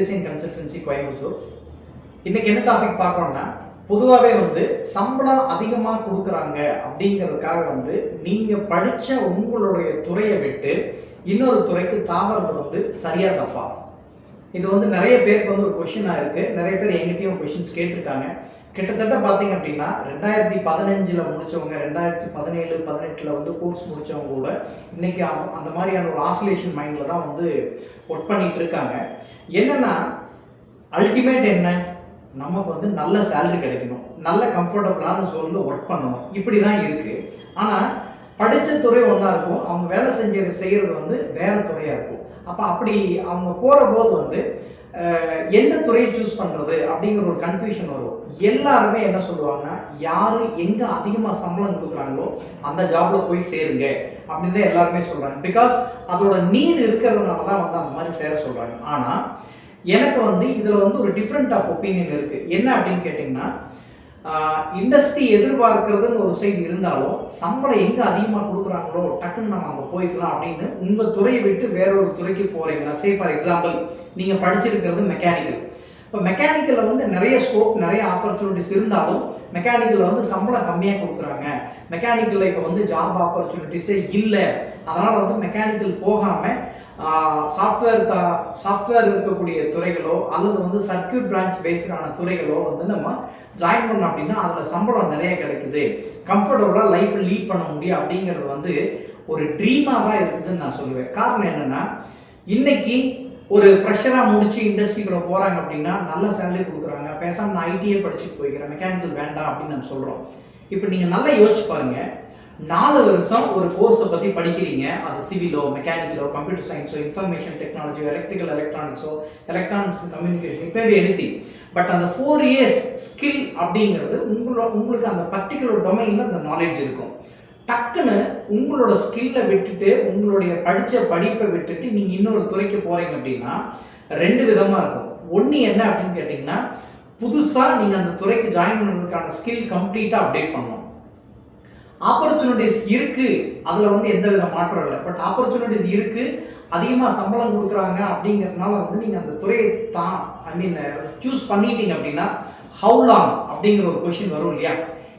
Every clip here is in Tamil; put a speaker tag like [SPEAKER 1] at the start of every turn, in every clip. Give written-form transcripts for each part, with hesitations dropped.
[SPEAKER 1] Design consultancy Coimbatore. இன்னைக்கு என்ன டாபிக் பார்க்குறோம்னா, பொதுவாகவே சம்பளம் அதிகமாக கொடுக்குறாங்க அப்படிங்கிறதுக்காக நீங்கள் படித்த உங்களுடைய துறையை விட்டு இன்னொரு துறைக்கு தாவறது சரியா தப்பா? இது நிறைய பேருக்கு ஒரு கொஷினாக இருக்குது. நிறைய பேர் எங்கிட்டையும் கொஷின்ஸ் கேட்டிருக்காங்க. கிட்டத்தட்ட பார்த்தீங்க அப்படின்னா 2015 முடித்தவங்க, 2017, 18 கோர்ஸ் முடித்தவங்க கூட இன்றைக்கி அந்த மாதிரியான ஒரு ஆசிலேஷன் மைண்டில் தான் ஒர்க் பண்ணிகிட்டு இருக்காங்க. என்னென்னா அல்டிமேட் என்ன, நமக்கு நல்ல சேலரி கிடைக்கணும், நல்ல கம்ஃபர்டபுளான ஜோனில் ஒர்க் பண்ணணும், இப்படி தான் இருக்குது. ஆனால் படித்த துறை ஒன்றா இருக்கும், அவங்க வேலை செய்கிறது வேறு துறையாக இருக்கும். அப்போ அப்படி அவங்க போகிற போது எந்த துறையை சூஸ் பண்ணுறது அப்படிங்கிற ஒரு கன்ஃபியூஷன் வரும். எல்லாருமே என்ன சொல்லுவாங்கன்னா, யார் எங்கே அதிகமாக சம்பளம் கொடுக்குறாங்களோ அந்த ஜாபில் போய் சேருங்க அப்படின்னு தான் எல்லாருமே சொல்கிறாங்க. பிகாஸ் அதோட நீடு இருக்கிறதுனால தான் அந்த மாதிரி சேர சொல்கிறாங்க. ஆனால் எனக்கு இதில் ஒரு டிஃப்ரெண்ட் ஆஃப் ஒப்பீனியன் இருக்குது. என்ன அப்படின்னு கேட்டிங்கன்னா, இண்டஸ்ட்ரி எதிர்பார்க்கிறதுன்னு ஒரு சைடு இருந்தாலும் சம்பளம் எங்கே அதிகமாக கொடுக்குறாங்களோ டக்குன்னு நம்ம அங்கே போய்க்கலாம் அப்படின்னு உங்கள் துறையை விட்டு வேற ஒரு துறைக்கு போகிறீங்கன்னா, சே ஃபார் எக்ஸாம்பிள் நீங்கள் படிச்சிருக்கிறது மெக்கானிக்கல். இப்போ மெக்கானிக்கலில் நிறைய ஸ்கோப், நிறைய ஆப்பர்ச்சுனிட்டிஸ் இருந்தாலும் மெக்கானிக்கலில் சம்பளம் கம்மியாக கொடுக்குறாங்க. மெக்கானிக்கலில் இப்போ ஜாப் ஆப்பர்ச்சுனிட்டிஸே இல்லை. அதனால் மெக்கானிக்கல் போகாமல் சாஃப்ட்வேர் இருக்கக்கூடிய துறைகளோ அல்லது சர்க்கியூட் பிரான்ச் பேஸ்டான துறைகளோ நம்ம ஜாயின் பண்ணோம் அப்படின்னா அதில் சம்பளம் நிறைய கிடைக்குது, கம்ஃபர்டபுளாக லைஃப்பை லீட் பண்ண முடியும் அப்படிங்கிறது ஒரு ட்ரீமாக தான் இருக்குதுன்னு நான் சொல்லுவேன். காரணம் என்னென்னா, இன்னைக்கு ஒரு ஃப்ரெஷராக முடிச்சு இண்டஸ்ட்ரிக்குள்ள போகிறாங்க அப்படின்னா நல்ல சேலரி கொடுக்குறாங்க. பேசாமல் நான் ஐடியே படிச்சுட்டு போய்க்கிறேன், மெக்கானிக்கல் வேண்டாம் அப்படின்னு நம்ம சொல்கிறோம். இப்போ நீங்கள் நல்லா யோசிச்சு பாருங்கள், 4 வருஷம் ஒரு கோர்ஸை பற்றி படிக்கிறீங்க. அது சிவிலோ, மெக்கானிக்கலோ, கம்ப்யூட்டர் சயின்ஸோ, இன்ஃபர்மேஷன் டெக்னாலஜியோ, எலக்ட்ரிக்கல் எலக்ட்ரானிக்ஸோ, எலக்ட்ரானிக்ஸ் கம்யூனிகேஷன், இப்போ எனிதிங். பட் அந்த 4 இயர்ஸ் ஸ்கில் அப்படிங்கிறது உங்களுக்கு அந்த பர்டிகுலர் டொமைனில் அந்த நாலேஜ் இருக்கும். டக்குன்னு உங்களோட ஸ்கில்லை விட்டுட்டு, உங்களுடைய படித்த படிப்பை விட்டுட்டு நீங்கள் இன்னொரு துறைக்கு போகிறீங்க அப்படின்னா 2 விதமாக இருக்கும். ஒன்று என்ன அப்படின்னு கேட்டிங்கன்னா, புதுசாக நீங்கள் அந்த துறைக்கு ஜாயின் பண்ணுறதுக்கான ஸ்கில் கம்ப்ளீட்டாக அப்டேட் பண்ணணும். ஆப்பர்ச்சுனிட்டிஸ் இருக்குது, அதில் எந்த வித மாற்றம் இல்லை. பட் ஆப்பர்ச்சுனிட்டிஸ் இருக்குது, அதிகமாக சம்பளம் கொடுக்குறாங்க அப்படிங்கிறதுனால நீங்கள் அந்த துறையை சூஸ் பண்ணிட்டீங்க அப்படின்னா ஹவு லாங் அப்படிங்கிற ஒரு கொஷின் வரும் இல்லையா?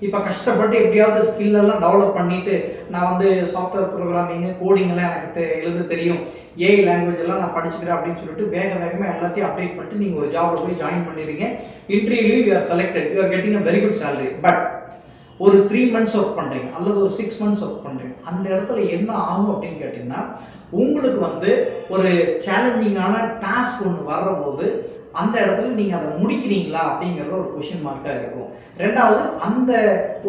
[SPEAKER 1] இப்போ கஷ்டப்பட்டு எப்படியாவது ஸ்கில்லெல்லாம் டெவலப் பண்ணிவிட்டு நான் சாஃப்ட்வேர் ப்ரோக்ராமிங்கு, கோடிங்கெல்லாம் எனக்கு எழுத தெரியும், ஏஐ லாங்குவேஜ் எல்லாம் நான் படிச்சுக்கிறேன் அப்படின்னு சொல்லிட்டு வேகமாக எல்லாத்தையும் அப்டேட் பண்ணிட்டு நீங்கள் ஒரு ஜாபில் போய் ஜாயின் பண்ணிடுறீங்க. Interview you are selected, you are getting a very good salary. But ஒரு 3 months ஒர்க் பண்ணுறீங்க அல்லது ஒரு 6 months ஒர்க் பண்ணுறீங்க. அந்த இடத்துல என்ன ஆகும் அப்படின்னு கேட்டிங்கன்னா, உங்களுக்கு ஒரு சேலஞ்சிங்கான டாஸ்க் ஒன்று வர்ற போது அந்த இடத்துல நீங்கள் அதை முடிக்கிறீங்களா அப்படிங்கிறது ஒரு கொஷின் மார்க்காக இருக்கும். ரெண்டாவது, அந்த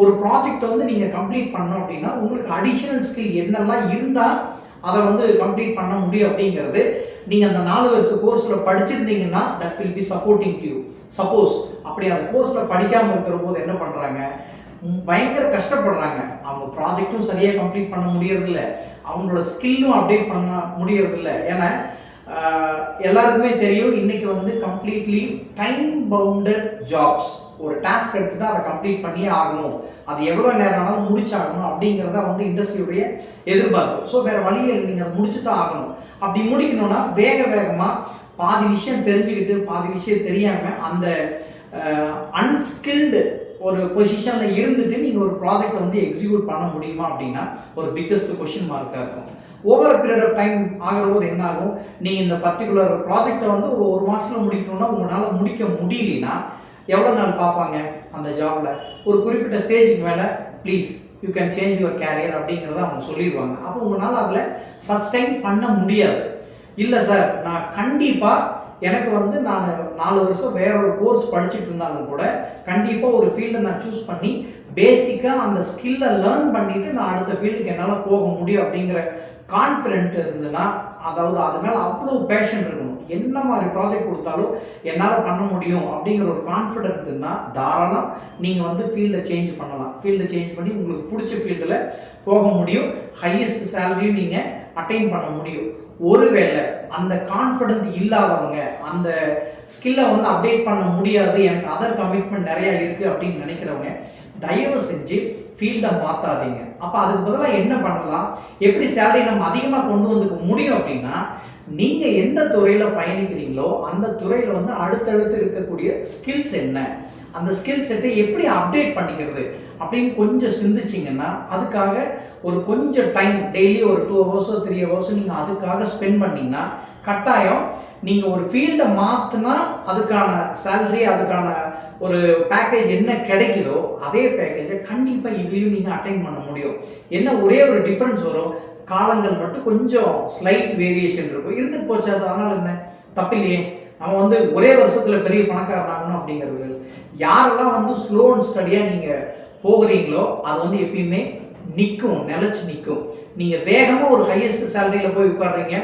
[SPEAKER 1] ஒரு ப்ராஜெக்டை நீங்கள் கம்ப்ளீட் பண்ணோம் அப்படின்னா உங்களுக்கு அடிஷனல் ஸ்கில் என்னெல்லாம் இருந்தால் அதை கம்ப்ளீட் பண்ண முடியும் அப்படிங்கிறது நீங்கள் அந்த 4 வருஷ கோர்ஸில் படிச்சிருந்தீங்கன்னா that will be supporting to you. Suppose அப்படி அந்த கோர்ஸில் படிக்காமல் இருக்கிற போது என்ன பண்ணுறாங்க, பயங்கர கஷ்டப்படுறாங்க. அவங்க ப்ராஜெக்டும் சரியாக கம்ப்ளீட் பண்ண முடியறதில்ல, அவங்களோட ஸ்கில்லும் அப்டேட் பண்ண முடியறதில்ல. ஏன்னா எல்லாருக்குமே தெரியும், இன்னைக்கு கம்ப்ளீட்லி டைம் பவுண்டட் ஜாப்ஸ். ஒரு டாஸ்க் எடுத்துட்டா அதை கம்ப்ளீட் பண்ணியே ஆகணும், அது எவ்வளோ நேரம் ஆனாலும் முடிச்சாகணும் அப்படிங்கிறத இண்டஸ்ட்ரியுடைய எதிர்பார்ப்பு. ஸோ வேறு வழியில் நீங்கள் அதை முடிச்சு தான் ஆகணும். அப்படி முடிக்கணும்னா வேகமாக பாதி விஷயம் தெரிஞ்சுக்கிட்டு பாதி விஷயம் தெரியாமல் அந்த அன்ஸ்கில்டு ஒரு பொசிஷனில் இருந்துட்டு நீங்கள் ஒரு ப்ராஜெக்டை எக்ஸிக்யூட் பண்ண முடியுமா அப்படின்னா ஒரு பிக்கஸ்ட் கொஷின் மார்க்காக இருக்கும். ஓவர் பீரியட் ஆஃப் டைம் ஆகிற போது என்ன ஆகும், நீங்கள் இந்த பர்டிகுலர் ப்ராஜெக்டை ஒரு மாதத்தில் முடிக்கணும்னா உங்களால் முடிக்க முடியலன்னா எவ்வளோ நாள் பார்ப்பாங்க அந்த ஜாபில்? ஒரு குறிப்பிட்ட ஸ்டேஜுக்கு மேலே please you can change your career அப்படிங்கிறத அவங்க சொல்லிடுவாங்க. அப்போ உங்களால் அதில் சஸ்டைன் பண்ண முடியாது. இல்லை சார், நான் கண்டிப்பாக எனக்கு நான் 4 வருஷம் வேற ஒரு கோர்ஸ் படிச்சுட்டு இருந்தாலும் கூட கண்டிப்பாக ஒரு ஃபீல்டை நான் சூஸ் பண்ணி பேசிக்காக அந்த ஸ்கில்லை லேர்ன் பண்ணிவிட்டு நான் அடுத்த ஃபீல்டுக்கு என்னால் போக முடியும் அப்படிங்கிற கான்ஃபிடென்ட் இருந்ததுன்னா, அதாவது அது மேலே அவ்வளோ பேஷன் இருக்கணும். என்ன மாதிரி ப்ராஜெக்ட் கொடுத்தாலும் என்னால் பண்ண முடியும் அப்படிங்கிற ஒரு கான்ஃபிடென்ட் இருந்ததுன்னா தாராளம் நீங்கள் ஃபீல்டை சேஞ்ச் பண்ணலாம். ஃபீல்டை சேஞ்ச் பண்ணி உங்களுக்கு பிடிச்ச ஃபீல்டில் போக முடியும், ஹையஸ்ட் சேலரியும் நீங்கள் அட்டைன் பண்ண முடியும். ஒருவேளை அந்த கான்ஃபிடென்ட் இல்லாதவங்க, அந்த ஸ்கில்லை அப்டேட் பண்ண முடியாது, எனக்கு அதர் கமிட்மெண்ட் நிறையா இருக்குது அப்படின்னு நினைக்கிறவங்க தயவு செஞ்சு ஃபீல்டை மாற்றாதீங்க. அப்போ அதுக்கு பதிலாக என்ன பண்ணலாம், எப்படி சேலரி நம்ம அதிகமாக கொண்டு வந்துக்க முடியும் அப்படின்னா, நீங்கள் எந்த துறையில் பயணிக்கிறீங்களோ அந்த துறையில் வந்து அடுத்தடுத்து இருக்கக்கூடிய ஸ்கில்ஸ் என்ன, அந்த ஸ்கில் செட்டை எப்படி அப்டேட் பண்ணிக்கிறது அப்படின்னு கொஞ்சம் சிந்திச்சிங்கன்னா, அதுக்காக ஒரு கொஞ்சம் டைம் டெய்லி ஒரு 2 ஹவர்ஸோ 3 ஹவர்ஸோ நீங்கள் அதுக்காக ஸ்பெண்ட் பண்ணிங்கன்னா, கட்டாயம் நீங்கள் ஒரு ஃபீல்டை மாற்றினா அதுக்கான சேலரி, அதுக்கான ஒரு பேக்கேஜ் என்ன கிடைக்குதோ அதே பேக்கேஜை கண்டிப்பாக இதுலேயும் நீங்கள் அட்டைன் பண்ண முடியும். என்ன ஒரே ஒரு டிஃப்ரென்ஸ் வரும், காலங்கள் மட்டும் கொஞ்சம் ஸ்லைட் வேரியேஷன் இருக்கும். இருந்துட்டு போச்சு, அது அதனால் என்ன தப்பில்லையே. நம்ம வந்து ஒரே வருஷத்தில் பெரிய பணக்காரன் ஆகணும் அப்படிங்கிறது. யாரெல்லாம் வந்து ஸ்லோ அண்ட் ஸ்டடியாக நீங்கள் போகிறீங்களோ அது வந்து எப்பயுமே நிற்கும், நிலச்சி நிற்கும். நீங்கள் வேகமாக ஒரு ஹையஸ்ட் சேலரியில் போய் உட்காடுறீங்க,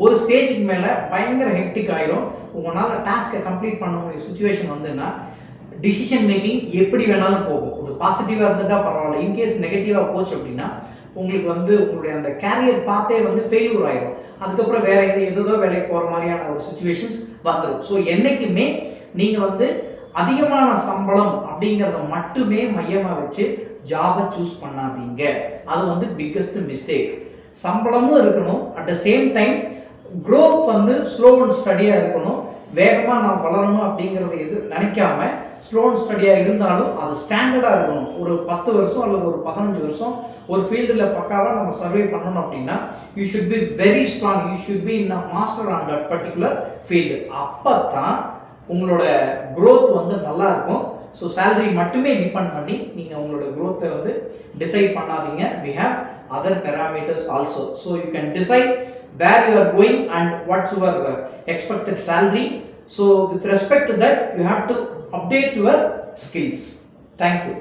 [SPEAKER 1] ஒரு ஸ்டேஜுக்கு மேலே பயங்கர ஹெக்டிக் ஆயிரும். உங்களால் டாஸ்க்கை கம்ப்ளீட் பண்ண முடிய சுச்சுவேஷன் வந்துன்னா டிசிஷன் மேக்கிங் எப்படி வேணாலும் போகும். ஒரு பாசிட்டிவாக இருந்துட்டால் பரவாயில்ல, இன்கேஸ் நெகட்டிவாக போச்சு அப்படின்னா உங்களுக்கு வந்து உங்களுடைய அந்த கேரியர் பார்த்தே வந்து ஃபெயில்யூர் ஆயிரும். அதுக்கப்புறம் வேற ஏதோ வேலைக்கு போகிற மாதிரியான ஒரு சுச்சுவேஷன்ஸ் வந்துடும். ஸோ என்றைக்குமே நீங்கள் வந்து அதிகமான சம்பளம் அப்படிங்கிறத மட்டுமே மையமாக வச்சு ஜாபை சூஸ் பண்ணாதீங்க. அது வந்து பிக்கஸ்ட் மிஸ்டேக். சம்பளமும் இருக்கணும், at the same time growth வந்து ஸ்லோ அண்ட் ஸ்டடியாக இருக்கணும். வேகமாக நான் வளரணும் அப்படிங்கிறத நினைக்காம ஸ்லோ அண்ட் ஸ்டடியாக இருந்தாலும் அது ஸ்டாண்டர்டாக இருக்கணும். ஒரு 10 வருஷம் அல்லது ஒரு 15 வருஷம் ஒரு ஃபீல்டில் பக்காவாக நம்ம சர்வே பண்ணணும் அப்படின்னா you should be very strong, you should be in a master on that particular field. அப்போ தான் உங்களோட க்ரோத் வந்து நல்லா இருக்கும். ஸோ சேலரி மட்டுமே டிபெண்ட் பண்ணி நீங்கள் உங்களோட க்ரோத்தை வந்து டிசைட் பண்ணாதீங்க. We have other parameters also. So you can decide where you are going and what's your expected salary. So with respect to that, you have to update your skills. Thank you.